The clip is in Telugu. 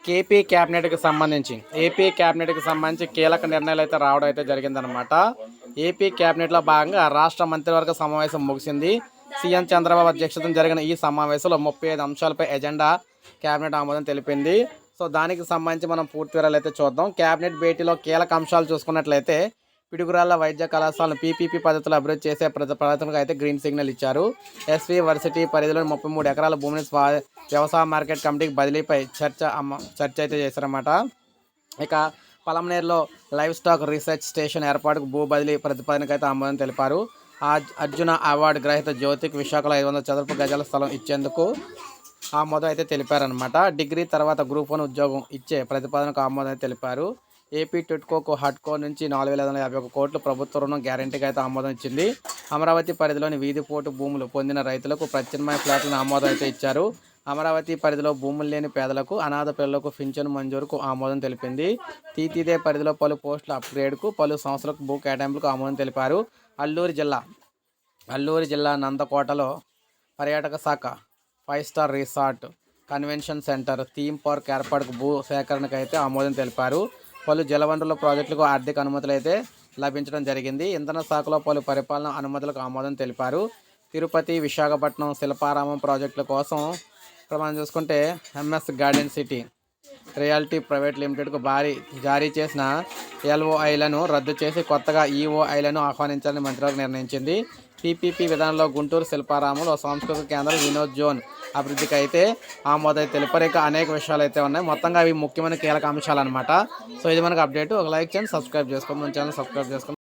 కేపీ క్యాబినెట్కి సంబంధించి ఏపీ క్యాబినెట్కి సంబంధించి కీలక నిర్ణయాలు అయితే రావడం అయితే జరిగిందనమాట. ఏపీ క్యాబినెట్లో భాగంగా రాష్ట్ర మంత్రివర్గ సమావేశం ముగిసింది. సీఎం చంద్రబాబు అధ్యక్షతన జరిగిన ఈ సమావేశంలో 35 అంశాలపై ఎజెండా క్యాబినెట్ ఆమోదం తెలిపింది. సో దానికి సంబంధించి మనం పూర్తి వివరాలు అయితే చూద్దాం. క్యాబినెట్ భేటీలో కీలక అంశాలు చూసుకున్నట్లయితే పిడుగురాళ్ల వైద్య కళాశాలను పీపీపీ పద్ధతిలో అభివృద్ధి చేసే ప్రయత్నాలకు అయితే గ్రీన్ సిగ్నల్ ఇచ్చారు. ఎస్వి వర్సిటీ పరిధిలోని 33 ఎకరాల భూమిని వ్యవసాయ మార్కెట్ కమిటీకి బదిలీపై చర్చ అయితే చేశారన్నమాట. ఇక పలమనేరులో లైవ్ స్టాక్ రీసెర్చ్ స్టేషన్ ఏర్పాటుకు భూ బదిలీ ప్రతిపాదనకు అయితే ఆమోదం తెలిపారు. అర్జున అవార్డు గ్రహీత జ్యోతికి విశాఖలో 500 చదరపు గజాల స్థలం ఇచ్చేందుకు ఆమోదం అయితే తెలిపారనమాట. డిగ్రీ తర్వాత గ్రూప్ 1 ఉద్యోగం ఇచ్చే ప్రతిపాదనకు ఆమోదం అయితే తెలిపారు. ఏపీ టిడ్కోకు హడ్కో నుంచి 4,551 కోట్లు ప్రభుత్వ రుణం గ్యారంటీకి అయితే ఆమోదం ఇచ్చింది. అమరావతి పరిధిలోని వీధిపోటు భూములు పొందిన రైతులకు ప్రత్యామ్నాయ ఫ్లాట్లను ఆమోదం అయితే ఇచ్చారు. అమరావతి పరిధిలో భూములు లేని పేదలకు అనాథ పిల్లలకు పింఛను మంజూరుకు ఆమోదం తెలిపింది. తీతీదే పరిధిలో పలు పోస్టుల అప్గ్రేడ్కు పలు సంస్థలకు భూ కేటాయింపులకు ఆమోదం తెలిపారు. అల్లూరి జిల్లా నందకోటలో పర్యాటక శాఖ 5 star resort, convention centre, theme park ఏర్పాటుకు భూ సేకరణకు అయితే ఆమోదం తెలిపారు. పలు జలవనరుల ప్రాజెక్టులకు ఆర్థిక అనుమతులు అయితే లభించడం జరిగింది. ఇంధన శాఖలో పలు పరిపాలన అనుమతులకు ఆమోదం తెలిపారు. తిరుపతి, విశాఖపట్నం శిల్పారామం ప్రాజెక్టుల కోసం ఇక్కడ మనం చూసుకుంటే MS garden city reality private లిమిటెడ్కు జారీ చేసిన ఎల్ఓఐలను రద్దు చేసి కొత్తగా ఈఓఐలను ఆహ్వానించాలని మంత్రివర్గం నిర్ణయించింది. పీపీపీ విధానంలో గుంటూరు శిల్పారామంలో సాంస్కృతిక కేంద్రం వినోద్ జోన్ అభివృద్ధికి అయితే ఆమోదం తెలిపారు. ఇక అనేక విషయాలు అయితే ఉన్నాయి. మొత్తంగా అవి ముఖ్యమైన కీలక అంశాలు అనమాట. సో ఇది మనకు అప్డేట్. ఒక లైక్ చేయండి, సబ్స్క్రైబ్ చేసుకోండి, మన ఛానల్ సబ్స్క్రైబ్ చేసుకోండి.